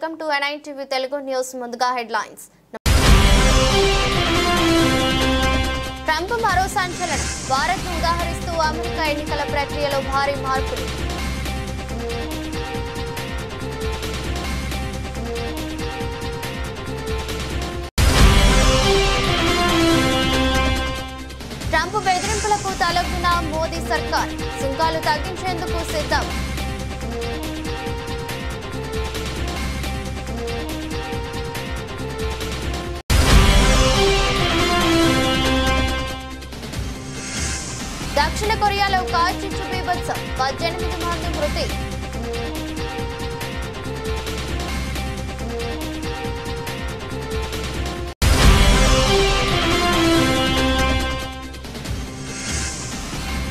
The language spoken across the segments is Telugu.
Welcome to N9 TV Telugu news. ముందుగా హెడ్లైన్స్. ట్రంప్ మరో సంచలనం. భారత్ను ఉదాహరిస్తూ అమెరికా ఎన్నికల ప్రక్రియలో భారీ మార్పులు. ట్రంప్ బెదిరింపులకు తలొగ్గిన మోదీ సర్కార్. సుంకాలు తగ్గించేందుకు సిద్ధం. దక్షిణ కొరియాలో కార్చిచ్చు బీభత్సం. 18 మంది మృతి.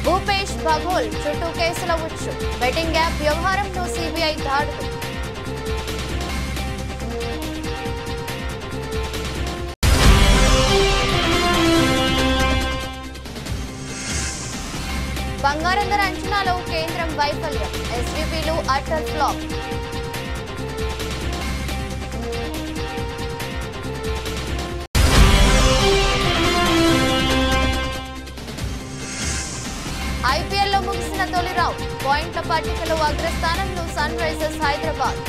భూపేష్ బఘోల్ చుట్టూ కేసుల ఉచ్చు. బెట్టింగ్ యాప్ వ్యవహారంలో సిబిఐ దాడులు. బంగారం ధర అంచనాలో కేంద్రం వైఫల్యం. ఎస్వీపీలు అటర్ ఫ్లాప్. ఐపీఎల్లో ముగిసిన తొలి రౌండ్. పాయింట్ల పట్టికలో అగ్రస్థానంలో సన్ రైజర్స్ హైదరాబాద్.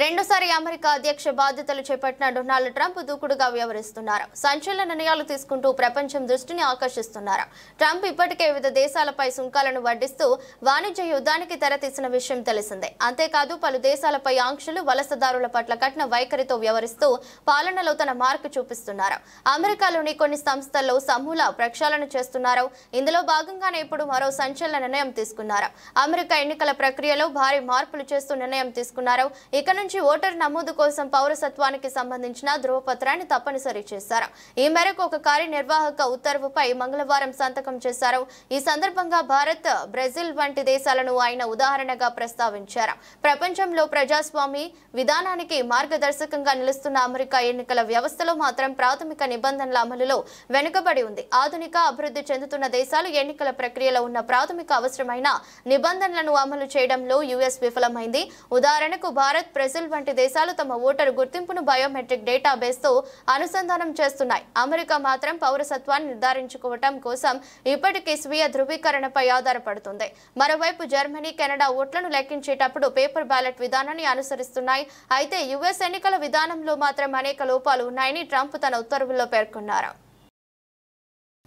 రెండోసారి అమెరికా అధ్యక్ష బాధ్యతలు చేపట్టిన డొనాల్డ్ ట్రంప్ దూకుడుగా వ్యవహరిస్తున్నారు. సంచలన నిర్ణయాలు తీసుకుంటూ ప్రపంచం దృష్టిని ఆకర్షిస్తున్నారు. ట్రంప్ ఇప్పటికే వివిధ దేశాలపై సుంకాలను వడ్డిస్తూ వాణిజ్య యుద్ధానికి తెరతీసిన విషయం తెలిసిందే. అంతేకాదు పలు దేశాలపై ఆంక్షలు, వలసదారుల పట్ల కఠిన వైఖరితో వ్యవహరిస్తూ పాలనలో తన మార్కు చూపిస్తున్నారు. అమెరికాలోని కొన్ని సంస్థల్లో సమూల ప్రక్షాళన చేస్తున్నారు. ఇందులో భాగంగానే ఇప్పుడు మరో సంచలన నిర్ణయం తీసుకున్నారు. అమెరికా ఎన్నికల ప్రక్రియలో భారీ మార్పులు చేస్తూ నిర్ణయం తీసుకున్నారు. ఇక నుంచి ఓటర్ నమోదు కోసం పౌరసత్వానికి సంబంధించిన ధృవపత్రాన్ని తప్పనిసరి చేశారు. ఈ మేరకు ఒక కార్యనిర్వాహక ఉత్తర్వుపై మంగళవారం సంతకం చేశారు. ఈ సందర్భంగా భారత్, బ్రెజిల్ వంటి దేశాలను ఆయన ఉదాహరణగా ప్రస్తావించారు. ప్రపంచంలో ప్రజాస్వామ్య విధానానికి మార్గదర్శకంగా నిలుస్తున్న అమెరికా ఎన్నికల వ్యవస్థలో మాత్రం ప్రాథమిక నిబంధనల అమలులో వెనుకబడి ఉంది. ఆధునిక అభివృద్ధి చెందుతున్న దేశాలు ఎన్నికల ప్రక్రియలో ఉన్న ప్రాథమిక అవసరమైన నిబంధనలను అమలు చేయడంలో యుఎస్ విఫలమైంది. ఉదాహరణకు భారత్, బ్రెజిల్ వంటి దేశాలు తమ ఓటరు గుర్తింపును బయోమెట్రిక్ డేటాబేస్తో అనుసంధానం చేస్తున్నాయి. అమెరికా మాత్రం పౌరసత్వాన్ని నిర్ధారించుకోవటం కోసం ఇప్పటికీ స్వీయ ధృవీకరణపై ఆధారపడుతుంది. మరోవైపు జర్మనీ, కెనడా ఓట్లను లెక్కించేటప్పుడు పేపర్ బ్యాలెట్ విధానాన్ని అనుసరిస్తున్నాయి. అయితే యుఎస్ ఎన్నికల విధానంలో మాత్రం అనేక లోపాలు ఉన్నాయని ట్రంప్ తన ఉత్తర్వుల్లో పేర్కొన్నారు.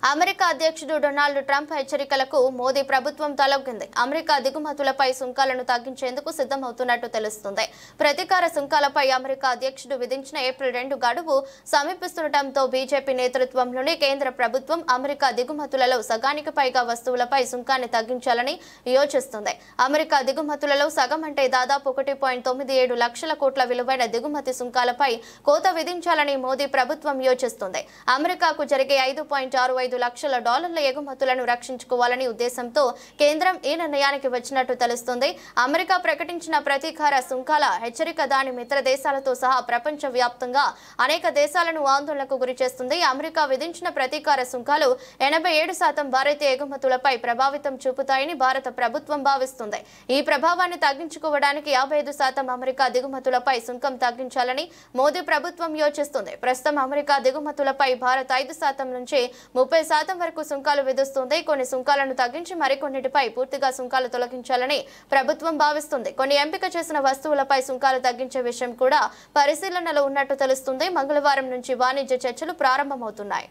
అమెరికా అధ్యక్షుడు డొనాల్డ్ ట్రంప్ హెచ్చరికలకు మోదీ ప్రభుత్వం తలొగ్గింది. అమెరికా దిగుమతులపై సుంకాలను తగ్గించేందుకు సిద్ధమవుతున్నట్టు తెలుస్తుంది. ప్రతీకార సుంకాలపై అమెరికా అధ్యక్షుడు విధించిన ఏప్రిల్ 2 గడువు సమీపిస్తుండటంతో బీజేపీ నేతృత్వంలోని కేంద్ర ప్రభుత్వం అమెరికా దిగుమతులలో సగానికి పైగా వస్తువులపై సుంకాన్ని తగ్గించాలని యోచిస్తుంది. అమెరికా దిగుమతులలో సగం అంటే దాదాపు 1.97 లక్షల కోట్ల విలువైన దిగుమతి సుంకాలపై కోత విధించాలని మోదీ ప్రభుత్వం యోచిస్తుంది. అమెరికాకు జరిగే 5.65 లక్షల డాలర్ల ఎగుమతులను రక్షించుకోవాలని ఉద్దేశంతో కేంద్రం ఈ నిర్ణయానికి వచ్చినట్టు తెలుస్తుంది. అమెరికా ప్రకటించిన ప్రతీకార సుంకాల హెచ్చరిక దాని మిత్ర దేశాలతో సహా ప్రపంచ వ్యాప్తంగా అనేక దేశాలను ఆందోళనకు గురిచేస్తుంది. అమెరికా విధించిన ప్రతీకార సుంకాలు 87% భారతీయ ఎగుమతులపై ప్రభావితం చూపుతాయని భారత ప్రభుత్వం భావిస్తుంది. ఈ ప్రభావాన్ని తగ్గించుకోవడానికి 55% అమెరికా దిగుమతులపై సుంకం తగ్గించాలని మోదీ ప్రభుత్వం యోచిస్తుంది. ప్రస్తుతం అమెరికా దిగుమతులపై భారత్ 5% నుంచి 30% వరకు సుంకాలు విధిస్తుంది. కొన్ని సుంకాలను తగ్గించి మరికొన్నిటిపై పూర్తిగా సుంకాలు తొలగించాలని ప్రభుత్వం భావిస్తుంది. కొన్ని ఎంపిక చేసిన వస్తువులపై సుంకాలు తగ్గించే విషయం కూడా పరిశీలనలో ఉన్నట్టు తెలుస్తుంది. మంగళవారం నుంచి వాణిజ్య చర్చలు ప్రారంభమవుతున్నాయి.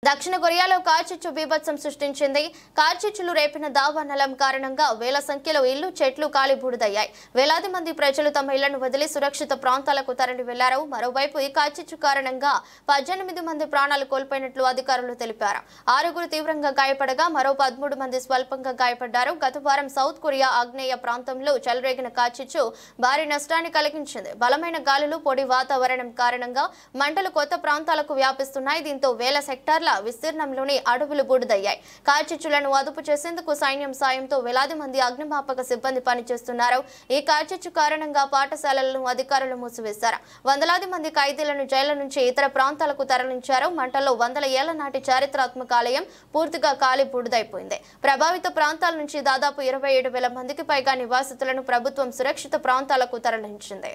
దక్షిణ కొరియాలో కార్చిచ్చు బీభత్సం సృష్టించింది. కార్చిచ్చులు రేపిన దావానలం కారణంగా వేల సంఖ్యలో ఇళ్లు, చెట్లు కాలి బూడిదయ్యాయి. వేలాది మంది ప్రజలు తమ ఇళ్లను వదిలి సురక్షిత ప్రాంతాలకు తరలి వెళ్లారు. మరోవైపు ఈ కార్చిచ్చు కారణంగా 18 మంది ప్రాణాలు కోల్పోయినట్లు అధికారులు తెలిపారు. 6 తీవ్రంగా గాయపడగా మరో 13 మంది స్వల్పంగా గాయపడ్డారు. గత వారం సౌత్ కొరియా ఆగ్నేయ ప్రాంతంలో చెలరేగిన కార్చిచ్చు భారీ నష్టాన్ని కలిగించింది. బలమైన గాలులు, పొడి వాతావరణం కారణంగా మంటలు కొత్త ప్రాంతాలకు వ్యాపిస్తున్నాయి. దీంతో వేల హెక్టార్ల విస్తీర్ణంలోని అడవులు బూడిదయ్యాయి. కార్చిచ్చులను అదుపు చేసేందుకు సైన్యం సాయంతో వేలాది మంది అగ్నిమాపక సిబ్బంది పనిచేస్తున్నారు. ఈ కార్చిచ్చు కారణంగా పాఠశాలలను అధికారులు మూసివేశారు. వందలాది మంది ఖైదీలను జైళ్ల నుంచి ఇతర ప్రాంతాలకు తరలించారు. మంటల్లో వందల ఏళ్ల నాటి చారిత్రాత్మక ఆలయం పూర్తిగా కాలి బూడిదైపోయింది. ప్రభావిత ప్రాంతాల నుంచి దాదాపు 27,000 మందికి పైగా నివాసితులను ప్రభుత్వం సురక్షిత ప్రాంతాలకు తరలించింది.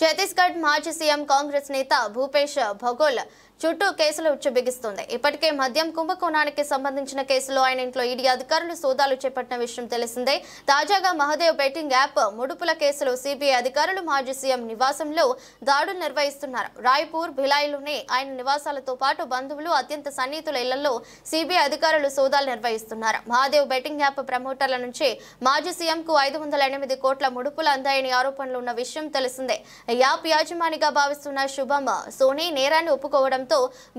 ఛత్తీస్గఢ్ మాజీ సీఎం కాంగ్రెస్ నేత భూపేష్ బఘెల్ చుట్టూ కేసులు ఉచ్చబిగిస్తుంది. ఇప్పటికే మద్యం కుంభకోణానికి సంబంధించిన కేసులో ఆయన ఇంట్లో ఈడీ అధికారులు సోదాలు చేపట్టిన విషయం తెలిసిందే. తాజాగా మహదేవ్ బెట్టింగ్ యాప్ ముడుపుల కేసులో సిబిఐ అధికారులు మాజీ సీఎం నివాసంలో దాడులు నిర్వహిస్తున్నారు. రాయ్పూర్, భిలాయిలోని ఆయన నివాసాలతో పాటు బంధువులు, అత్యంత సన్నిహితుల ఇళ్లలో సిబిఐ అధికారులు సోదాలు నిర్వహిస్తున్నారు. మహదేవ్ బెట్టింగ్ యాప్ ప్రమోటర్ల నుంచి మాజీ సీఎంకు 508 కోట్ల ముడుపులు అందాయని ఆరోపణలు ఉన్న విషయం తెలిసిందే. యాప్ యాజమానిగా భావిస్తున్న శుభం సోనీ నేరాన్ని ఒప్పుకోవడం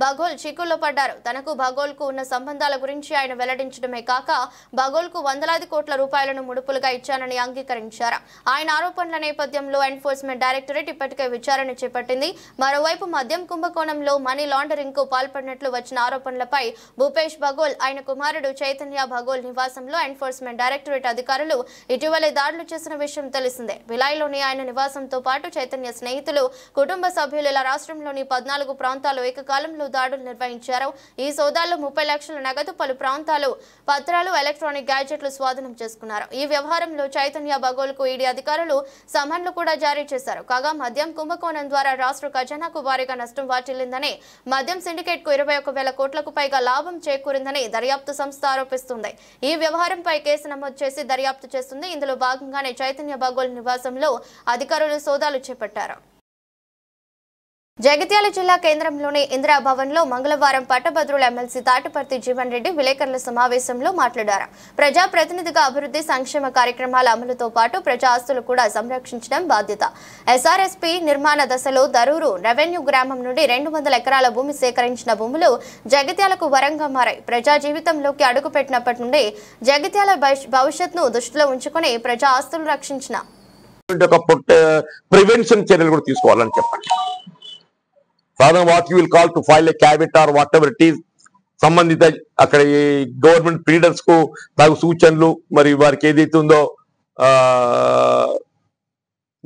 బఘెల్ చిక్కుల్లో పడ్డారు. తనకు బఘెల్ కు ఉన్న సంబంధాల గురించి ఆయన వెల్లడించడమే కాక బఘెల్ కు వందలాది కోట్ల రూపాయలను ముడుపులుగా ఇచ్చానని అంగీకరించారు. ఆయన ఆరోపణల నేపథ్యంలో ఎన్ఫోర్స్మెంట్ డైరెక్టరేట్ ఇప్పటికే విచారణ చేపట్టింది. మరోవైపు మద్యం కుంభకోణంలో మనీ లాండరింగ్ కు పాల్పడినట్లు వచ్చిన ఆరోపణలపై భూపేష్ బఘెల్, ఆయన కుమారుడు చైతన్య బఘెల్ నివాసంలో ఎన్ఫోర్స్మెంట్ డైరెక్టరేట్ అధికారులు ఇటీవలే దాడులు చేసిన విషయం తెలిసిందే. భిలాయిలోని ఆయన నివాసంతో పాటు చైతన్య స్నేహితులు, కుటుంబ సభ్యులు ఇలా రాష్ట్రంలోని 14 ప్రాంతాలు ఏకకాలంలో దాడులు నిర్వహించారు. ఈ సోదాల్లో 30 లక్షల నగదు, పలు ప్రాంతాలు పత్రాలు, ఎలక్ట్రానిక్ గ్యాడ్జెట్లు స్వాధీనం చేసుకున్నారు. ఈ వ్యవహారంలో చైతన్య బఘెల్ కు ఈడీ అధికారులు సమన్లు కూడా జారీ చేశారు. కాగా మద్యం కుంభకోణం ద్వారా రాష్ట్ర ఖజానాకు భారీగా నష్టం వాటిల్లిందని, మద్యం సిండికేట్ కు 21,000 కోట్లకు పైగా లాభం చేకూరిందని దర్యాప్తు సంస్థ ఆరోపిస్తుంది. ఈ వ్యవహారంపై కేసు నమోదు చేసి దర్యాప్తు చేస్తుంది. ఇందులో భాగంగానే చైతన్య బఘెల్ నివాసంలో అధికారులు సోదాలు చేపట్టారు. జగిత్యాల జిల్లా కేంద్రంలోని ఇందిరాభవన్ లో మంగళవారం పట్టభద్రుల ఎమ్మెల్సీ తాటిపర్తి జీవన్ రెడ్డి విలేకరుల సమావేశంలో మాట్లాడారు. ప్రజా ప్రతినిధిగా అభివృద్ధి సంక్షేమ కార్యక్రమాల అమలుతో పాటు ప్రజా ఆస్తులు కూడా సంరక్షించడం బాధ్యత. ఎస్ఆర్ఎస్పీ నిర్మాణ దశలో దరూరు రెవెన్యూ గ్రామం నుండి 200 ఎకరాల భూమి సేకరించిన భూములు జగిత్యాలకు వరంగా మారాయి. ప్రజా జీవితంలోకి అడుగుపెట్టినప్పటి నుండి జగిత్యాల భవిష్యత్తును దృష్టిలో ఉంచుకుని ప్రజా ఆస్తులు రక్షించిన ప్రివెన్షన్ చర్యలు కూడా తీసుకోవాలని చెప్పండి. Rather what you will call to file a caveat or whatever it is, సంబంధిత అక్కడ గవర్నమెంట్ లీడర్స్ కు తగు సూచనలు మరి వారికి ఏదైతే ఉందో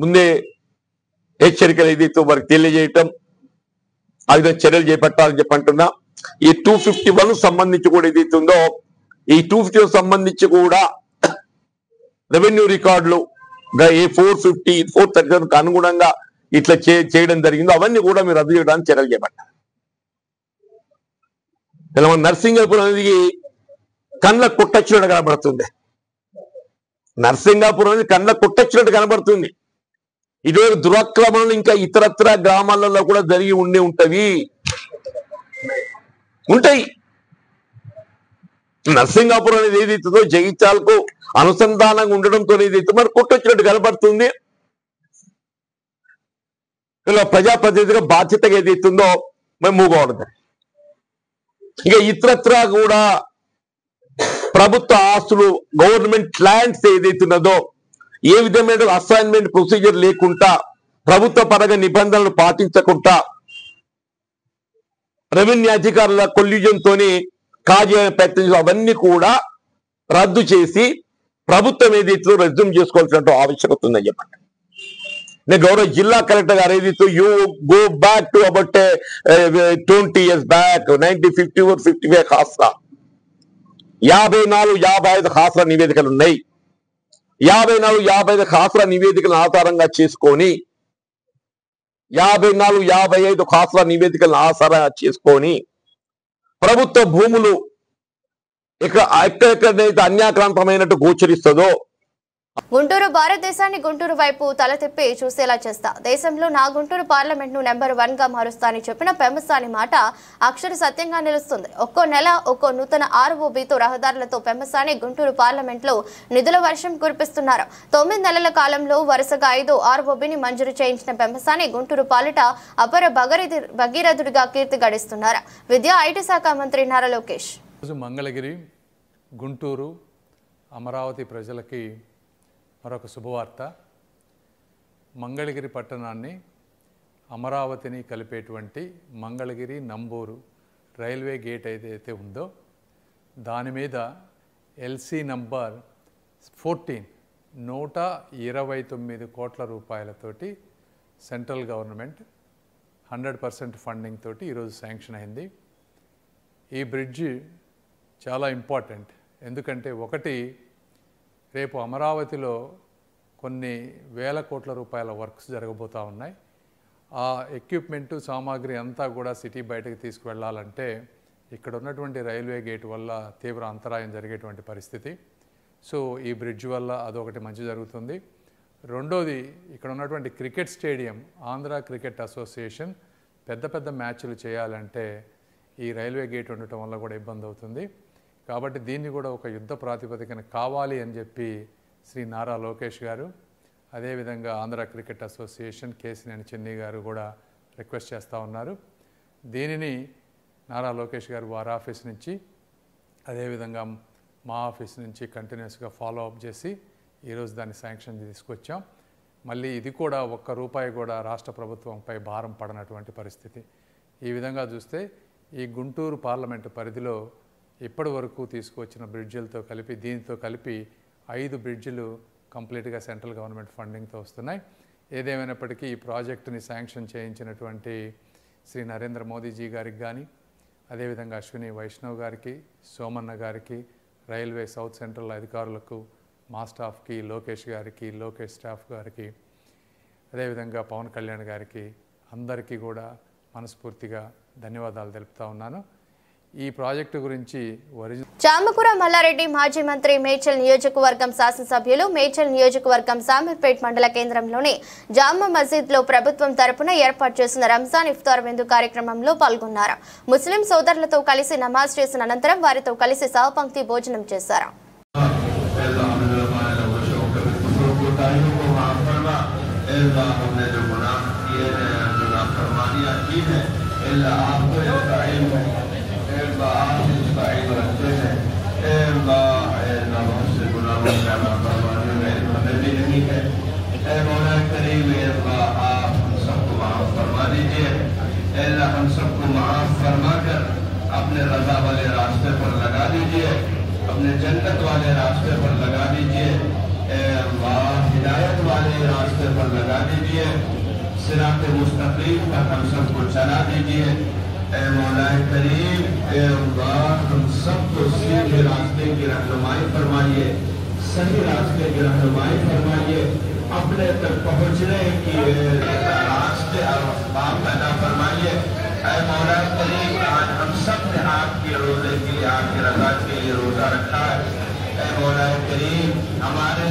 ముందే హెచ్చరికలు ఏదైతే వారికి తెలియజేయటం, ఆ విధంగా చర్యలు చేపట్టాలని చెప్పంటున్నా. ఈ 251 సంబంధించి కూడా ఏదైతే ఉందో ఈ 250 సంబంధించి కూడా రెవెన్యూ రికార్డులు ఏ 450 437 అనుగుణంగా ఇట్లా చేయడం జరిగిందో అవన్నీ కూడా మీరు రద్దు చేయడానికి చర్యలు చేపట్టారు. ఇలా మన నర్సింగాపూర్ అనేది కండ్ల కొట్టొచ్చినట్టు కనబడుతుంది. నర్సింగాపూర్ అనేది కండ్ల కొట్టొచ్చినట్టు కనబడుతుంది. ఇటువంటి దురాక్రమణలు ఇంకా ఇతరత్ర గ్రామాలలో కూడా జరిగి ఉంటాయి. నర్సింగాపూర్ అనేది ఏదైతుందో జగిత్యాలకు అనుసంధానంగా ఉండడంతో ఏదైతే మరి కొట్టొచ్చినట్టు కనబడుతుంది. ఇలా ప్రజాప్రతినిధిగా బాధ్యతగా ఏదైతుందో మేము మూవ్ అవ్వడం. ఇక ఇతరత్ర కూడా ప్రభుత్వ ఆస్తులు, గవర్నమెంట్ ల్యాండ్స్ ఏదైతున్నదో ఏ విధమైన అసైన్మెంట్ ప్రొసీజర్ లేకుండా, ప్రభుత్వ పరంగా నిబంధనలు పాటించకుండా రెవెన్యూ అధికారుల కొల్యూజన్ తోని కాజేయాలని ప్రయత్నించడం అవన్నీ కూడా రద్దు చేసి ప్రభుత్వం ఏదైతే రెజ్యూమ్ చేసుకోవాల్సిన ఆవశ్యకత ఉందని చెప్పండి. నేను గౌరవ జిల్లా కలెక్టర్ గారు ఏదైతే you go back to about 20 years back 1954 55 khasra 54 55 khasra నివేదికలు ఉన్నాయి. 54 55 ఖాసరా నివేదికలను ఆధారంగా చేసుకొని 54 55 ఖాసరా నివేదికలను ఆధారంగా చేసుకొని ప్రభుత్వ భూములు ఎక్కడెక్కడైతే అన్యాక్రాంతమైనట్టు గోచరిస్తుందో గుంటూరు భారతదేశాన్ని గుంటూరు వైపు తల తిప్పి చూసేలా చేస్తా, దేశంలో నా గుంటూరు పార్లమెంట్ ను నెంబర్ 1 గా మారుస్తా అని చెప్పిన పెమ్మసాని మాట అక్షర సత్యంగా నిలుస్తుంది. ఒక్కో నెల ఒక్కో నూతన ఆర్ఓబితో రహదారులతో పెమ్మసాని గుంటూరు పార్లమెంట్ లో నిధుల వర్షం కురిపిస్తున్నారు. 9 నెలల కాలంలో వరుసగా 5 ఆర్ఓబిని మంజూరు చేయించిన పెమ్మసాని గుంటూరు పాలిట అపర భగీరథుడిగా కీర్తి గడిస్తున్నారు. విద్యా ఐటీ శాఖ మంత్రి నారా లోకేష్ మంగళగిరి, గుంటూరు, అమరావతి ప్రజలకి మరొక శుభవార్త. మంగళగిరి పట్టణాన్ని అమరావతిని కలిపేటువంటి మంగళగిరి నంబూరు రైల్వే గేట్ ఏదైతే ఉందో దాని మీద ఎల్సీ నంబర్ 14 129 కోట్ల రూపాయలతోటి సెంట్రల్ గవర్నమెంట్ 100% ఫండింగ్ తోటి ఈరోజు శాంక్షన్ అయింది. ఈ బ్రిడ్జ్ చాలా ఇంపార్టెంట్. ఎందుకంటే ఒకటి, రేపు అమరావతిలో కొన్ని వేల కోట్ల రూపాయల వర్క్స్ జరగబోతూ ఉన్నాయి. ఆ ఎక్విప్మెంటు సామాగ్రి అంతా కూడా సిటీ బయటకు తీసుకువెళ్ళాలంటే ఇక్కడ ఉన్నటువంటి రైల్వే గేట్ వల్ల తీవ్ర అంతరాయం జరిగేటువంటి పరిస్థితి. సో ఈ బ్రిడ్జ్ వల్ల అదొకటి మంచి జరుగుతుంది. రెండోది, ఇక్కడ ఉన్నటువంటి cricket stadium, Andhra cricket association పెద్ద పెద్ద మ్యాచ్లు చేయాలంటే ఈ రైల్వే గేట్ ఉండటం వల్ల కూడా ఇబ్బంది అవుతుంది. కాబట్టి దీన్ని కూడా ఒక యుద్ధ ప్రాతిపదికన కావాలి అని చెప్పి శ్రీ నారా లోకేష్ గారు, అదేవిధంగా ఆంధ్ర క్రికెట్ అసోసియేషన్ కేసినేని చిన్ని గారు కూడా రిక్వెస్ట్ చేస్తూ ఉన్నారు. దీనిని నారా లోకేష్ గారు వారి ఆఫీస్ నుంచి, అదేవిధంగా మా ఆఫీస్ నుంచి కంటిన్యూస్గా ఫాలో అప్ చేసి ఈరోజు దాన్ని శాంక్షన్ తీసుకొచ్చాం. మళ్ళీ ఇది కూడా ఒక్క రూపాయి కూడా రాష్ట్ర ప్రభుత్వంపై భారం పడనటువంటి పరిస్థితి. ఈ విధంగా చూస్తే ఈ గుంటూరు పార్లమెంటు పరిధిలో ఇప్పటి వరకు తీసుకువచ్చిన బ్రిడ్జిలతో కలిపి, దీంతో కలిపి 5 బ్రిడ్జిలు కంప్లీట్గా సెంట్రల్ గవర్నమెంట్ ఫండింగ్తో వస్తున్నాయి. ఏదేమైనప్పటికీ ఈ ప్రాజెక్టుని శాంక్షన్ చేయించినటువంటి శ్రీ నరేంద్ర మోదీజీ గారికి కానీ, అదేవిధంగా అశ్విని వైష్ణవ్ గారికి, సోమన్న గారికి, రైల్వే సౌత్ సెంట్రల్ అధికారులకు, మా స్టాఫ్కి, లోకేష్ గారికి, లోకేష్ స్టాఫ్ గారికి, అదేవిధంగా పవన్ కళ్యాణ్ గారికి, అందరికీ కూడా మనస్ఫూర్తిగా ధన్యవాదాలు తెలుపుతా ఉన్నాను. ఈ ప్రాజెక్టు గురించి చామకూర మల్లారెడ్డి మాజీ మంత్రి మేడ్చల్ నియోజకవర్గం శాసనసభ్యులు మేడ్చల్ నియోజకవర్గం సామీర్పేట్ మండల కేంద్రంలోని జామా మసీద్ లో ప్రభుత్వం తరపున ఏర్పాటు చేసిన రంజాన్ ఇఫ్తార్ విందు కార్యక్రమంలో పాల్గొన్నారు. ముస్లిం సోదరులతో కలిసి నమాజ్ చేసిన అనంతరం వారితో కలిసి సహపంక్తి భోజనం చేశారు. हम सबको माफ फरमा कर अपने रजा वाले रास्ते पर लगा दीजिए, अपने जन्नत वाले रास्ते पर लगा दीजिए, हिदायत वाले रास्ते पर लगा दीजिए, सिरात मुस्तकीम पर हम सबको चला दीजिए। मौलाए करीम, हम सबको सीधे रास्ते की रहनुमाई फरमाइए, सही रास्ते की रहनुमाई फरमाइए, अपने तक पहुँचने की रास्ते और असबाब पैदा फरमाइए। मौलाए करीम, आज हम सब ने आपके रोजे के लिए, आपकी रजा के लिए रोजा रखा है। मौलाए करीम, हमारे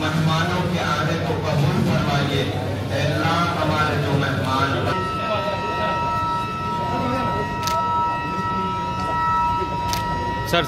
मेहमानों के आने को कबूल फरमाइए। अल्लाह, हमारे जो मेहमान सर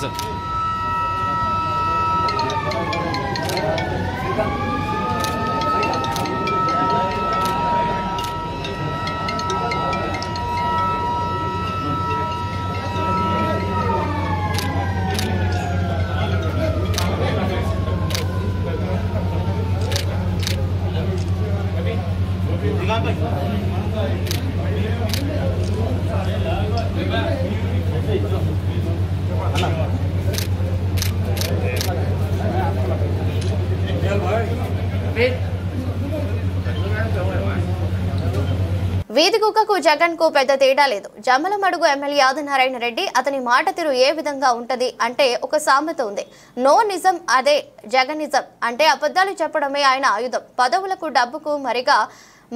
వీధి కుక్కకు జగన్ కు పెద్ద తేడా లేదు. జమ్మలమడుగు ఎమ్మెల్యే ఆదినారాయణ రెడ్డి, అతని మాట తీరు ఏ విధంగా ఉంటది అంటే ఒక సామెత ఉంది, నో నిజం అదే జగనిజం అంటే అబద్ధాలు చెప్పడమే ఆయన ఆయుధం. పదవులకు డబ్బుకు మరిగా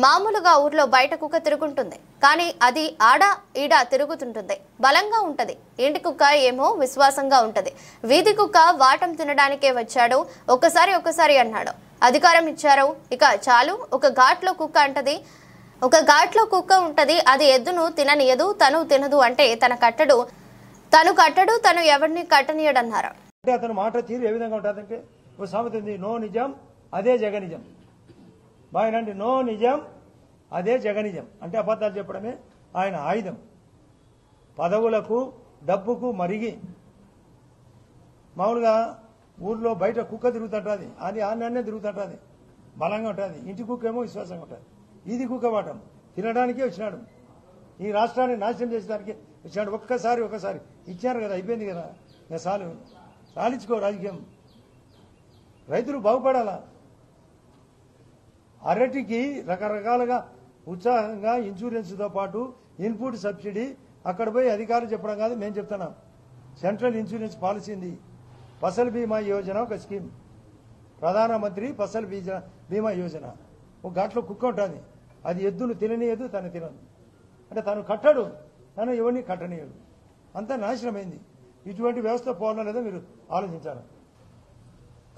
మామూలుగా ఊర్లో బయట కుక్క తిరుగుంటుంది, కానీ అది ఆడ ఈడ తిరుగుతుంటుంది, బలంగా ఉంటది. ఇంటి కుక్క ఏమో విశ్వాసంగా ఉంటది. వీధి కుక్క వాటం తినడానికే వచ్చాడు, ఒక్కసారి అన్నాడు. అధికారం ఇచ్చారు, ఇక చాలు. ఒక ఘాట్లో కుక్క ఉంటది, అది ఎద్దును తిననీయదు, తను తినదు. అంటే తను కట్టడు, తను ఎవరిని కట్టనీయడన్నారు. అంటే అతను మాట తీరు ఏ విధంగా ఉంటుందంటే ఒక సామెత ఉంది, నో నిజం అదే జగనిజం. బాగానండి, నో నిజం అదే జగనిజం అంటే అబద్ధాలు చెప్పడమే ఆయన ఆయుధం. పదవులకు డబ్బుకు మరిగి మామూలుగా ఊర్లో బయట కుక్క తిరుగుతుంటుంది, అది ఆన్నే తిరుగుతుంటుంది, బలంగా ఉంటుంది. ఇంటి కుక్క ఏమో విశ్వాసంగా ఉంటుంది. ఇది కుక్క వాటం. తినడానికే వచ్చినాడు. ఈ రాష్ట్రాన్ని నాశనం చేసేదానికి వచ్చినాడు. ఒకసారి ఇచ్చారు కదా, అయిపోయింది కదా, ఇంకా సాలించుకో రాజకీయం. రైతులు బాగుపడాలా. అరటికి రకరకాలుగా ఉత్సాహంగా ఇన్సూరెన్స్తో పాటు ఇన్పుట్ సబ్సిడీ అక్కడ పోయి అధికారులు చెప్పడం కాదు, మేము చెప్తున్నాం. సెంట్రల్ ఇన్సూరెన్స్ పాలసీ ఉంది. ఫసల్ బీమా యోజన ఒక స్కీమ్, ప్రధానమంత్రి ఫసల్ బీమా యోజన. ఒక ఘాట్లో కుక్క ఉంటుంది, అది ఎద్దును తిననీయదు, తను తినదు. అంటే తను కట్టడు, తను ఎవరిని కట్టనీయడు. అంతా నాశనమైంది. ఇటువంటి వ్యవస్థ పోవడం లేదో మీరు ఆలోచించాలి.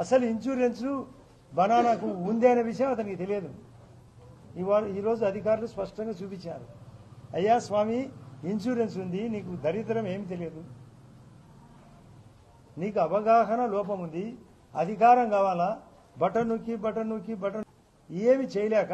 అసలు ఇన్సూరెన్స్ బనానాకు ఉంది అనే విషయం అతనికి తెలియదు. ఈరోజు అధికారులు స్పష్టంగా చూపించారు. అయ్యా స్వామి, ఇన్సూరెన్స్ ఉంది, నీకు దరిద్రం ఏమి తెలియదు, నీకు అవగాహన లోపం ఉంది, అధికారం కావాలా, బటన్ నొక్కి ఏమి చేయలేక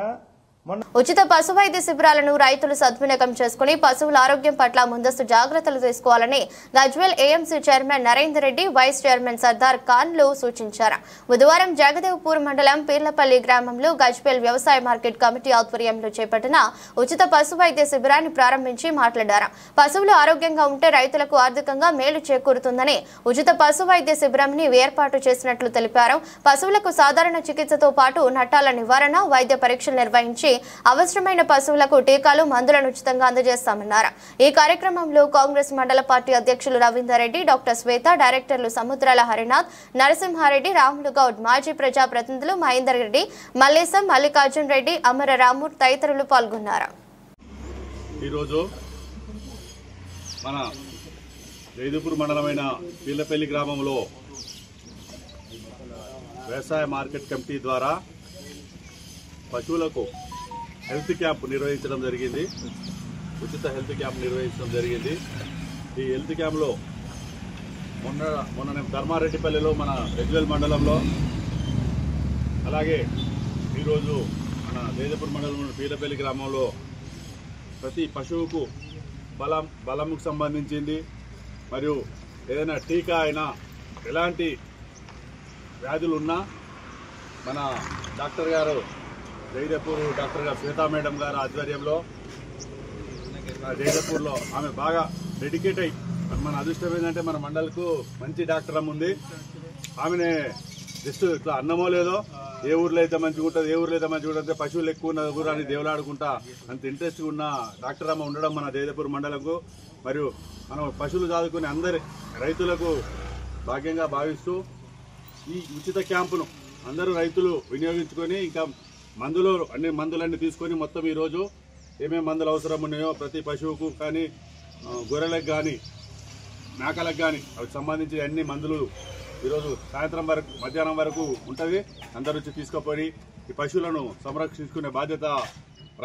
ఉచిత పశు వైద్య శిబిరాలను రైతులు సద్వినియోగం చేసుకుని పశువుల ఆరోగ్యం పట్ల ముందస్తు జాగ్రత్తలు తీసుకోవాలని Gajwel AMC chairman Narender Reddy, vice chairman Sardar ఖాన్లు సూచించారు. బుధవారం జగదేవ్పూర్ మండలం పీర్లపల్లి గ్రామంలో గజ్వేల్ వ్యవసాయ మార్కెట్ కమిటీ ఆధ్వర్యంలో చేపట్టిన ఉచిత పశు వైద్య శిబిరాన్ని ప్రారంభించి మాట్లాడారు. పశువులు ఆరోగ్యంగా ఉంటే రైతులకు ఆర్థికంగా మేలు చేకూరుతుందని ఉచిత పశు వైద్య శిబిరాన్ని ఏర్పాటు చేసినట్లు తెలిపారు. పశువులకు సాధారణ చికిత్సతో పాటు నట్టాల నివారణ, వైద్య పరీక్షలు నిర్వహించి అవసరమైన పశువులకు టీకాలు, మందులను ఉచితంగా అందజేస్తామన్నారు. ఈ కార్యక్రమంలో కాంగ్రెస్ మండల పార్టీ అధ్యక్షులు రవీందర్ రెడ్డి, డాక్టర్ శ్వేత, డైరెక్టర్లు సముద్రాల హరినాథ్, నరసింహారెడ్డి, రాములు గౌడ్, మాజీ ప్రజాప్రతినిధులు మహేందర్ రెడ్డి, మల్లేశం, మల్లికార్జున్ రెడ్డి, అమర రాము తదితరులు పాల్గొన్నారు. ఈరోజు మన జగదేవ్పూర్ మండలమైన పీర్లపల్లి గ్రామంలో వ్యవసాయ మార్కెట్ కమిటీ ద్వారా పశువులకు హెల్త్ క్యాంప్ నిర్వహించడం జరిగింది. ఉచిత హెల్త్ క్యాంప్ నిర్వహించడం జరిగింది. ఈ హెల్త్ క్యాంప్లో మొన్న ధర్మారెడ్డిపల్లిలో మన గజ్వేల్ మండలంలో, అలాగే ఈరోజు మన జగదేవ్పూర్ మండలం పీర్లపల్లి గ్రామంలో ప్రతి పశువుకు బలంకు సంబంధించింది మరియు ఏదైనా టీకా అయినా ఎలాంటి వ్యాధులు ఉన్నా మన డాక్టర్ గారు జగదేవ్పూర్ డాక్టర్ గారు శ్వేతా మేడం గారు ఆధ్వర్యంలో జగదేవ్పూర్లో ఆమె బాగా డెడికేట్ అయ్యి, మన అదృష్టం ఏంటంటే మన మండలకు మంచి డాక్టర్ అమ్మ ఉంది. ఆమెనే జస్ట్ ఇట్లా అన్నమో లేదో ఏ ఊర్లో అయితే మంచిగా ఉంటుంది, పశువులు ఎక్కువ ఉన్న ఊరాన్ని దేవులాడుకుంటా అంత ఇంట్రెస్ట్గా ఉన్న డాక్టర్ అమ్మ ఉండడం మన జగదేవ్పూర్ మండలంకు మరియు మనం పశువులు చదువుకునే అందరి రైతులకు భాగ్యంగా భావిస్తూ ఈ ఉచిత క్యాంపును అందరూ రైతులు వినియోగించుకొని ఇంకా అన్ని మందులన్నీ తీసుకొని మొత్తం ఈరోజు ఏమేమి మందులు అవసరం ఉన్నాయో ప్రతి పశువుకు కానీ, గొర్రెలకు కానీ, మేకలకు కానీ అవి సంబంధించి అన్ని మందులు ఈరోజు సాయంత్రం వరకు, మధ్యాహ్నం వరకు ఉంటుంది. అందరూ వచ్చి తీసుకుపోయి ఈ పశువులను సంరక్షించుకునే బాధ్యత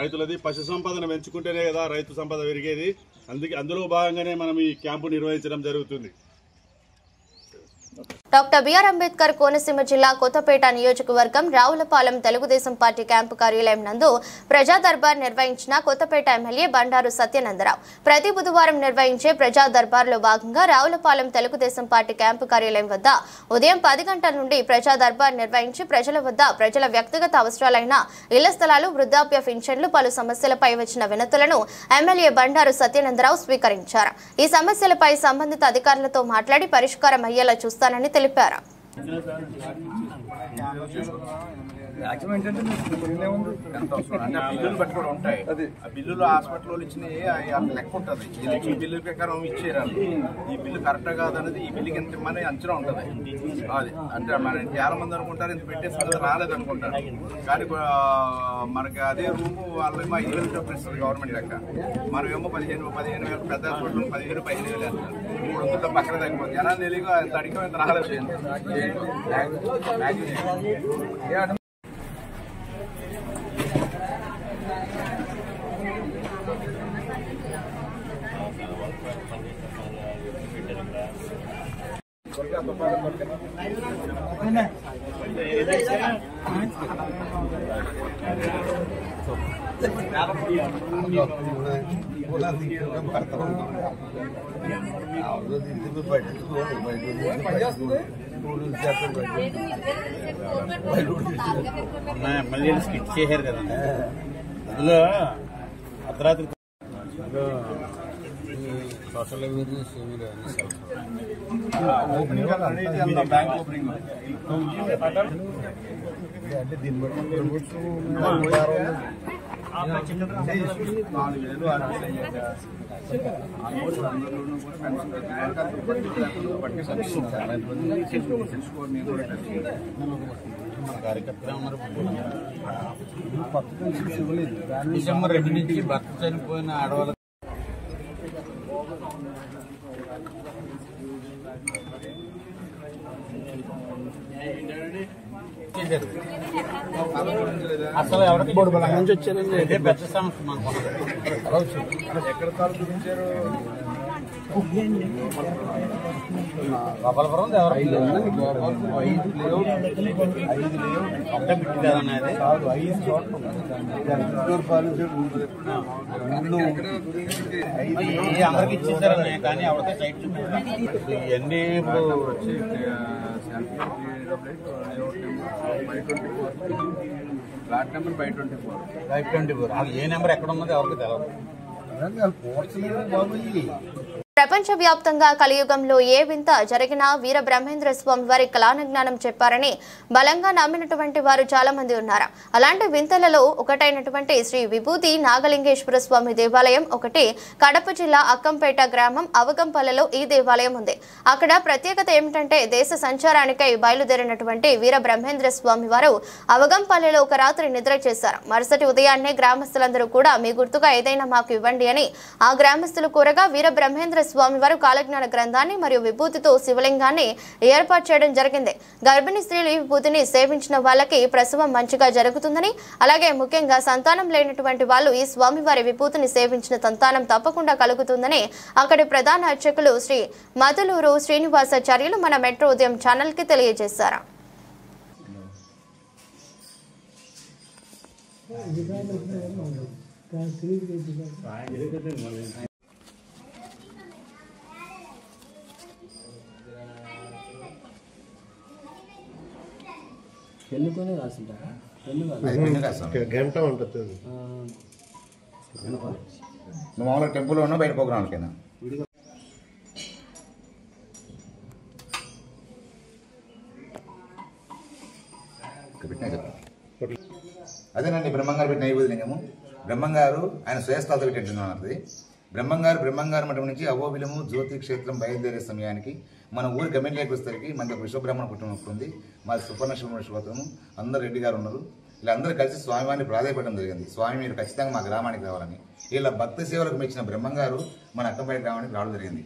రైతులది. పశు సంపదను పెంచుకుంటేనే కదా రైతు సంపద పెరిగేది. అందులో భాగంగానే మనం ఈ క్యాంపు నిర్వహించడం జరుగుతుంది. డాక్టర్ బిఆర్ అంబేద్కర్ కోనసీమ జిల్లా కొత్తపేట నియోజకవర్గం రావులపాలెం తెలుగుదేశం పార్టీ క్యాంపు కార్యాలయం నందు ప్రజా దర్బార్ నిర్వహించిన కొత్తపేట ఎమ్మెల్యే బండారు సత్యనందరావు. ప్రతి బుధవారం నిర్వహించే ప్రజా దర్బార్లో భాగంగా రావులపాలెం తెలుగుదేశం పార్టీ క్యాంపు కార్యాలయం వద్ద ఉదయం 10 గంటల నుండి ప్రజా దర్బార్ నిర్వహించి ప్రజల వ్యక్తిగత అవసరాలైన ఇళ్ల స్థలాలు, వృద్ధాప్య పింఛన్లు, పలు సమస్యలపై వచ్చిన వినతులను ఎమ్మెల్యే బండారు సత్యనందరావు స్వీకరించారు. ఈ సమస్యలపై సంబంధిత అధికారులతో మాట్లాడి పరిష్కారం అయ్యేలా చూస్తానని తెలిపారు. యాక్చువల్ ఏంటంటే అంటే బిల్లులు పట్టుకొని ఉంటాయి. ఆ బిల్లులు హాస్పిటల్ ఇచ్చినాయి, లెక్క ఉంటుంది. ఈ బిల్లు ప్రకారం ఇచ్చేయాలి. ఈ బిల్లు కరెక్ట్ కాదనేది ఈ బిల్లుకి ఎంత మనీ అంచనా ఉంటుంది. అది అంటే మన చాలా మంది అనుకుంటారు ఇంత పెట్టేసి రాలేదు అనుకుంటారు. కానీ మనకి అదే రూము వాళ్ళేమో 5,000 డబ్బులు ఇస్తుంది గవర్నమెంట్ లెక్క. మనమేమో 15,000 పెద్ద హాస్పిటల్ 15,000 వేస్తారు. 300 డబ్బు అక్కడ తగ్గిపోతుంది. జనాలు తెలియక ఎంత అడిగితే ఎంత రాలేదు. మళ్ళీ స్కిట్ చేశారు కదా అందులో అర్ధరాత్రి సోషల్ అవేర్నెస్ బ్యాంక్ ఓపెనింగ్ అంటే దీన్ని బట్టి ప్రభుత్వం 4,000 అందరిలోనూ కూడా కార్యకర్తలు ఉన్నారు. డిసెంబర్ 2 నుంచి భర్త చనిపోయిన ఆడవాళ్ళ అసలు ఎవరికి నుంచి వచ్చారండి. పెద్ద సమస్య మనకు ఎక్కడ చూపించారు గోపాలపురం అందరికి ఇచ్చేసారని కానీ ఎవరికే సైట్ చూపించారు. ఇవన్నీ ఇప్పుడు ఫ్లాట్ నెంబర్ 524 అది ఏ నెంబర్ ఎక్కడ ఉన్నది ఎవరికి తెలియదు. ప్రపంచవ్యాప్తంగా కలియుగంలో ఏ వింత జరిగినా వీర బ్రహ్మేంద్ర స్వామి వారి కళాజ్ఞానం చెప్పారని బలంగా నమ్మినటువంటి వారు చాలా మంది ఉన్నారు. అలాంటి వింతలలో ఒకటైనటువంటి శ్రీ విభూతి నాగలింగేశ్వర స్వామి దేవాలయం ఒకటి. కడప జిల్లా అక్కంపేట గ్రామం అవగంపల్లిలో ఈ దేవాలయం ఉంది. అక్కడ ప్రత్యేకత ఏమిటంటే దేశ సంచారానికై బయలుదేరినటువంటి వీర బ్రహ్మేంద్ర స్వామి వారు అవగంపల్లిలో ఒక రాత్రి నిద్ర చేశారు. మరుసటి ఉదయాన్నే గ్రామస్తులందరూ కూడా మీ గుర్తుగా ఏదైనా మాకు ఇవ్వండి అని ఆ గ్రామస్తులు కోరగా వీర బ్రహ్మేంద్ర స్వామివారు కాలజ్ఞాన గ్రంథాన్ని మరియు విభూతితో శివలింగాన్ని ఏర్పాటు చేయడం జరిగింది. గర్భిణీ స్త్రీలు ఈ విభూతిని సేవించిన వాళ్ళకి ప్రసవం మంచిగా జరుగుతుందని, అలాగే ముఖ్యంగా సంతానం లేనటువంటి వాళ్ళు ఈ స్వామివారి విభూతిని సేవించిన సంతానం తప్పకుండా కలుగుతుందని అక్కడి ప్రధాన అర్చకులు శ్రీ మధులూరు శ్రీనివాసాచార్యులు మన మెట్రో ఉదయం ఛానల్ కి తెలియజేశారు. పెన్నుతోనే రాసింటారా? గంట ఉంటుంది. నువ్వు మామూలుగా టెంపుల్లో ఉన్నా బయట ప్రోగ్రాంలకైనా అదేనండి బ్రహ్మంగారు పెట్టిన నైవేద్యము. బ్రహ్మంగారు ఆయన శ్రేష్ఠాలతో పెట్టినది. బ్రహ్మంగారు మఠం నుంచి అహోబిలము జ్యోతి క్షేత్రం బయలుదేరే సమయానికి మన ఊరి గమ్యంలోకి వచ్చేసరికి మనకు విశ్వబ్రహ్మణ కుటుంబం ఉంది. మాది సుపర్ణ శివము అందరు రెడ్డి గారు ఉన్నారు. వీళ్ళందరూ కలిసి స్వామివారిని ప్రాధాయపడడం జరిగింది. స్వామి మీరు ఖచ్చితంగా మా గ్రామానికి రావాలని. వీళ్ళ భక్తి సేవలకు మెచ్చిన బ్రహ్మంగారు మన అక్కంపేట గ్రామానికి రావడం జరిగింది.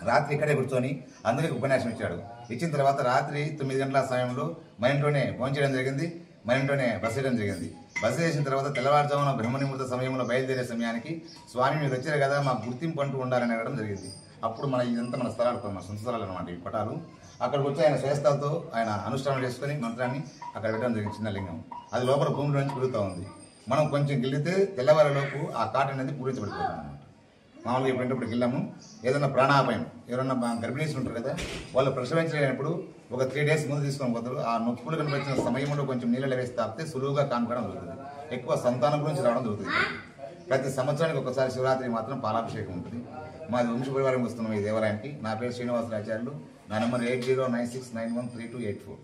రాత్రి ఇక్కడే కూర్చొని అందరికీ ఉపన్యాసం ఇచ్చాడు. ఇచ్చిన తర్వాత రాత్రి 9 గంటల సమయంలో మన ఇంట్లోనే ఫోన్ చేయడం జరిగింది. మన ఇంట్లోనే బస చేయడం జరిగింది. బస చేసిన తర్వాత తెల్లవారుజామున బ్రహ్మనిమృత సమయంలో బయలుదేరే సమయానికి స్వామి మీరు వచ్చారు కదా మాకు గుర్తింపు అంటూ ఉండాలని అడగడం జరిగింది. అప్పుడు ఇదంతా మన స్థలాలు, మన సొంత స్థలాలు అనమాట ఈ పటాలు. అక్కడికి వచ్చి ఆయన శ్రేష్ఠాలతో ఆయన అనుష్ఠానం చేసుకుని మంత్రాన్ని అక్కడ పెట్టడం జరిగింది. చిన్న లింగం అది లోపల భూమిలో నుంచి పెరుగుతూ ఉంది. మనం కొంచెం గిల్లితే తెల్లవారిలోపు ఆ కాట అనేది పూరించబడిపోతుంది అనమాట. మామూలుగా ఎప్పుడంటే గిల్లాము ఏదైనా ప్రాణాపాయం ఎవరన్నా గర్భిణీస్ ఉంటారు కదా వాళ్ళు ప్రసవించలేనప్పుడు ఒక 3 days ముందు తీసుకొని పోతారు. ఆ నొప్పులు కనిపించిన సమయంలో కొంచెం నీళ్ళలో వేసి తాపితే సులువుగా కానుకోవడం జరుగుతుంది. ఎక్కువ సంతానం గురించి రావడం జరుగుతుంది. ప్రతి సంవత్సరానికి ఒకసారి శివరాత్రి మాత్రం పాలాభిషేకం ఉంటుంది. మాది వంశ పరివారం వస్తున్నాం ఈ దేవాలయానికి. నా పేరు శ్రీనివాసరాచార్యులు. నా నెంబర్ 8096913284.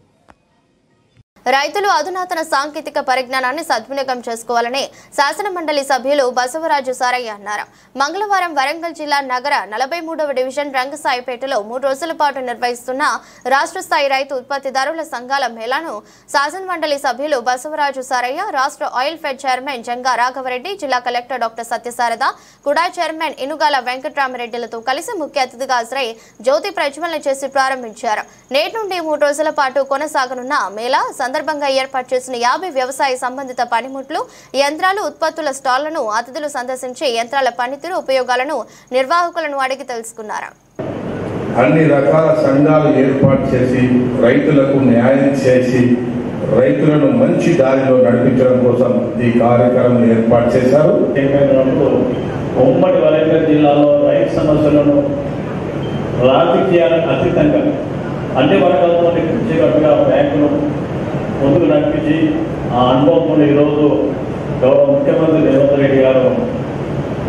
రైతులు అధునాతన సాంకేతిక పరిజ్ఞానాన్ని సద్వినియోగం చేసుకోవాలని శాసన మండలి సభ్యులు బసవరాజు సారయ్య అన్నారు. మంగళవారం వరంగల్ జిల్లా నగర 43వ డివిజన్ రంగసాయిపేటలో 3 రోజుల పాటు నిర్వహిస్తున్న రాష్ట్ర స్థాయి రైతు ఉత్పత్తిదారుల సంఘాల మేళాను శాసన మండలి సభ్యులు బసవరాజు సారయ్య, రాష్ట్ర oil fed chairman Janga Raghavareddy, జిల్లా కలెక్టర్ డాక్టర్ సత్యశారద, కుడా చైర్మన్ ఇనుగాల వెంకట్రామరెడ్డిలతో కలిసి ముఖ్య అతిథిగా హాజరై జ్యోతి ప్రజ్వలన చేసి ప్రారంభించారు. నేటి నుండి 3 రోజుల పాటు కొనసాగనున్న మేళా సందర్భంగా ఏర్పాటు చేసిన 50 వ్యవసాయ సంబంధిత పనిముట్లు, యంత్రాలు, ఉత్పత్తుల స్టాళ్లను అతిథులు సందర్శించి యంత్రాల పనితీరు, ఉపయోగాలను నిర్వాహకులను అడిగి తెలుసుకున్నారు. అన్ని రకాల సంఘాలు ఏర్పాటు చేసి రైతులకు న్యాయం చేసి రైతులను మంచి దారిలో నడిపించడం కోసం ఈ కార్యక్రమం ఏర్పాటు చేశారు. ఉమ్మడి వరంగల్ జిల్లాలో రైతు సమస్యలను రాజకీయాలకు అతీతంగా అన్ని వర్గాలతో కలిసికట్టుగా బ్యాంకును ముందుకు నడిపించి ఆ అనుభవం ఈరోజు గౌరవ ముఖ్యమంత్రి రేవంత్ రెడ్డి గారు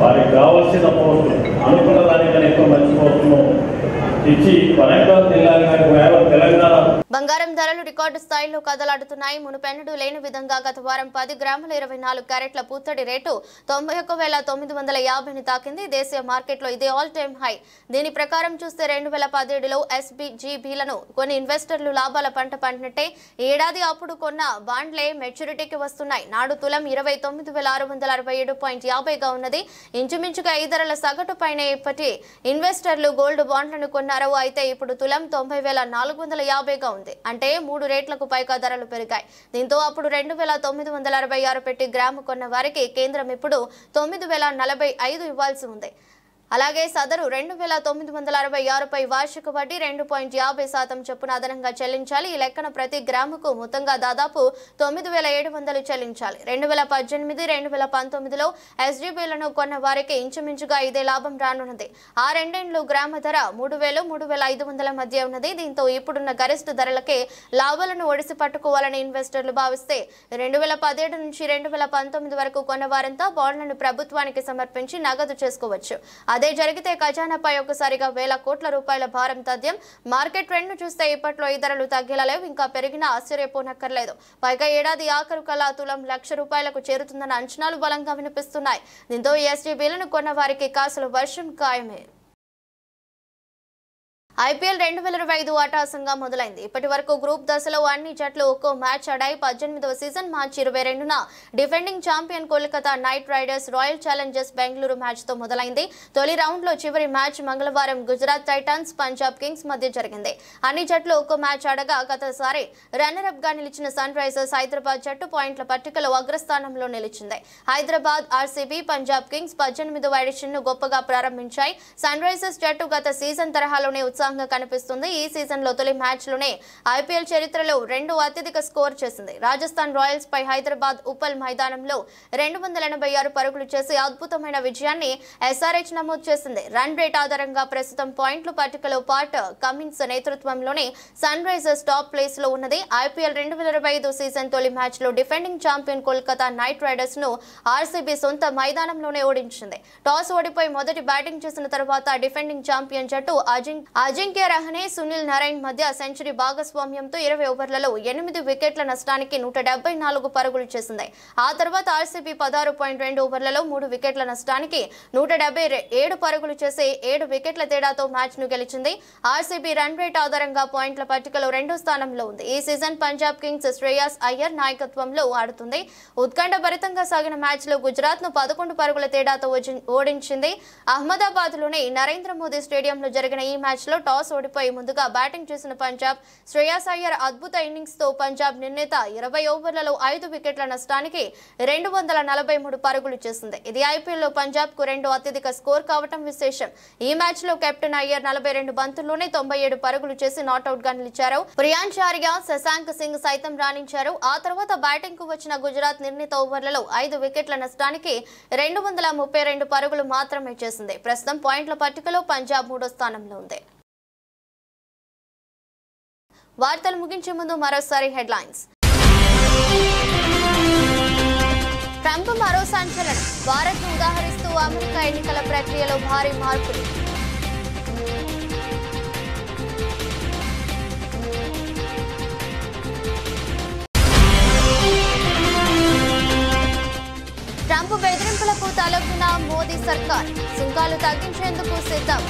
వారికి కావాల్సిన పోస్టులు అనుకున్న దానికన్నా ఎక్కువ మంచి పోస్టును ఇచ్చి వరంగల్ జిల్లాగా తెలంగాణ బంగారం ధరలు రికార్డు స్థాయిలో కదలాడుతున్నాయి. మునుపెన్నడూ లేని విధంగా గత వారం 10 గ్రాముల 24 క్యారెట్ల పూతడి రేటు 91,950ని తాకింది. దేశీయ మార్కెట్లో ఇదే ఆల్ టైమ్ హై. దీని ప్రకారం చూస్తే 2017లో SBGBలను కొన్ని ఇన్వెస్టర్లు లాభాల పంట పండినట్టే ఏడాది అప్పుడు కొన్న బాండ్లే మెచ్యూరిటీకి వస్తున్నాయి. నాడు తులం 29,667.50గా ఉన్నది. ఇంచుమించుగా ఈ ధరల సగటు పైన ఇప్పటి ఇన్వెస్టర్లు గోల్డ్ బాండ్లను కొన్నారు. అయితే ఇప్పుడు తులం 90,450గా ఉంది. అంటే 3 రేట్లకు పైగా ధరలు పెరిగాయి. దీంతో అప్పుడు 2,966 పెట్టి గ్రాము కొన్న వారికి కేంద్రం ఇప్పుడు 9,045 ఇవ్వాల్సి ఉంది. అలాగే సదరు 2,966పై వార్షిక వడ్డీ 2.50% చొప్పున అదనంగా చెల్లించాలి. ఈ లెక్కన ప్రతి గ్రాముకు మొత్తంగా దాదాపు 9,700 చెల్లించాలి. 2018, 2019లో SGBలను కొన్న వారికి ఇంచుమించుగా ఇదే లాభం రానున్నది. ఆ రెండేండ్లు గ్రామ ధర 3,000, 3,500 మధ్య ఉన్నది. దీంతో ఇప్పుడున్న గరిష్ట ధరలకే లాభాలను ఒడిసి పట్టుకోవాలని ఇన్వెస్టర్లు భావిస్తే 2017 నుంచి 2019 వరకు కొన్న వారంతా బాండ్లను ప్రభుత్వానికి సమర్పించి నగదు చేసుకోవచ్చు. అదే జరిగితే ఖజానాపై ఒక్కసారిగా వేల కోట్ల రూపాయల భారం తథ్యం. మార్కెట్ ట్రెండ్ ను చూస్తే ఇప్పట్లో ఈ ధరలు తగ్గేలా లేవు. ఇంకా పెరిగినా ఆశ్చర్యపోనక్కర్లేదు. పైగా ఏడాది ఆఖరు కల్లా తులం ₹1,00,000 చేరుతుందన్న అంచనాలు బలంగా వినిపిస్తున్నాయి. దీంతో SGBలను కొన్న వారికి కాసుల వర్షం ఖాయమే. IPL 2025 అటాసంగా మొదలైంది. ఇప్పటి వరకు గ్రూప్ దశలో అన్ని జట్లు ఒక్కో మ్యాచ్ ఆడాయి. 18వ సీజన్ మార్చి 22న defending champion Kolkata Knight Riders Royal Challengers Bengaluru match తో మొదలైంది. తొలి రౌండ్ లో చివరి మ్యాచ్ మంగళవారం గుజరాత్ టైటాన్స్ పంజాబ్ కింగ్స్ మధ్య జరిగింది. అన్ని జట్లు ఒక్కో మ్యాచ్ ఆడగా గతసారి రన్నర్ అప్ గా నిలిచిన సన్ రైజర్స్ హైదరాబాద్ జట్టు పాయింట్ల పట్టికలో అగ్రస్థానంలో నిలిచింది. హైదరాబాద్, RCB, పంజాబ్ కింగ్స్ 18వ ఎడిషన్ ను గొప్పగా ప్రారంభించాయి. సన్ రైజర్స్ జట్టు గత సీజన్ తరహాలోనే కనిపిస్తుంది. ఈ సీజన్ లో తొలి మ్యాచ్ లోనే IPL చరిత్రలో 2 అత్యధిక స్కోర్ చేసింది. రాజస్థాన్ రాయల్స్ పై హైదరాబాద్ ఉప్పల్ మైదానంలో 286 పరుగులు చేసి అద్భుతమైన విజయాన్ని SRH నమోదు చేసింది. రన్ రేట్ ఆధారంగా ప్రస్తుతం పాయింట్ల పట్టికలో పార్ట్ కమిన్స్ నేతృత్వంలోనే సన్ రైజర్స్ టాప్ ప్లేస్ లో ఉన్నది. IPL 2025 సీజన్ తొలి మ్యాచ్ లో defending champion Kolkata Knight Riders ను RCB సొంత మైదానంలోనే ఓడించింది. టాస్ ఓడిపోయి మొదటి బ్యాటింగ్ చేసిన తర్వాత డిఫెండింగ్ ఛాంపియన్ జట్టు అజింక్య రహనే, సునీల్ నారాయణ్ మధ్య సెంచరీ భాగస్వామ్యంతో 20 ఓవర్లలో 8 వికెట్ల నష్టానికి 174 పరుగులు చేసింది. ఆ తర్వాత RCB 16.2 ఓవర్లలో 3 వికెట్ల నష్టానికి 177 పరుగులు చేసి 7 వికెట్ల తేడాతో మ్యాచ్ ను గెలిచింది. RCB రన్ రేట్ ఆధారంగా పాయింట్ల పట్టికలో 2వ స్థానంలో ఉంది. ఈ సీజన్ పంజాబ్ కింగ్స్ శ్రేయాస్ అయ్యర్ నాయకత్వంలో ఆడుతుంది. ఉత్కంఠభరితంగా సాగిన మ్యాచ్ లో గుజరాత్ ను 11 పరుగుల తేడాతో ఓడించింది. అహ్మదాబాద్ లోని నరేంద్ర మోదీ స్టేడియంలో జరిగిన ఈ మ్యాచ్ లో టాస్ ఓడిపోయి ముందుగా బ్యాటింగ్ చేసిన పంజాబ్ శ్రేయాస్ అయ్యర్ అద్భుత ఇన్నింగ్స్ తో పంజాబ్ నిర్ణీత 20 ఓవర్లలో 5 వికెట్ల నష్టానికి 243 పరుగులు చేసింది. ఇది IPL లో పంజాబ్ కు 2వ అత్యధిక స్కోర్ కావటం విశేషం. ఈ మ్యాచ్ లో కెప్టెన్ అయ్యర్ 42 బంతుల్లోనే 97 పరుగులు చేసి నాట్అవుట్ గా నిలిచారు. ప్రియాంచార్య, శశాంక్ సింగ్ సైతం రాణించారు. ఆ తర్వాత బ్యాటింగ్ కు వచ్చిన గుజరాత్ నిర్ణీత ఓవర్లలో 5 వికెట్ల నష్టానికి 232 పరుగులు మాత్రమే చేసింది. ప్రస్తుతం పాయింట్ల పట్టికలో పంజాబ్ 3వ స్థానంలో ఉంది. వార్తలు ముగించే ముందు మరోసారి హెడ్లైన్స్. ట్రంప్ మరో సంచలనం. భారత్ ను ఉదాహరిస్తూ అమెరికా ఎన్నికల ప్రక్రియలో భారీ మార్పులు. ట్రంప్ బెదిరింపులకు తలొగ్గిన మోదీ సర్కార్. సుంకాలు తగ్గించేందుకు సిద్ధం.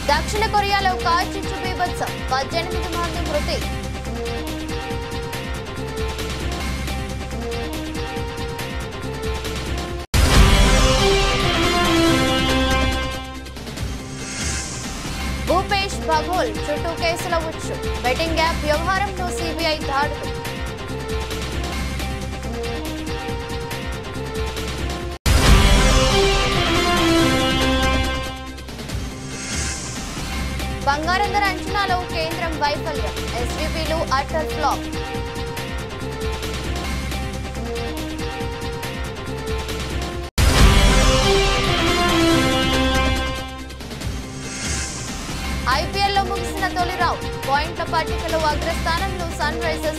దక్షిణ కొరియాలో కార్చిచ్చు బీభత్సం. 18 మంది మృతి. భూపేష్ బఘోల్ చుట్టూ కేసుల ఉచ్చు. బెట్టింగ్ యాప్ వ్యవహారంలో CBI దాడులు. బంగారం ధర అంచనాలో కేంద్రం వైఫల్యం. SGBలు అటర్ ఫ్లాప్.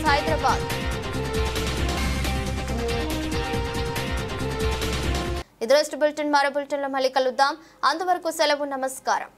న్యూస్ హైదరాబాద్. ఇది బులెటిన్. మరో బులెటిన్లో మళ్ళీ కలుద్దాం. అంతవరకు సెలవు. నమస్కారం.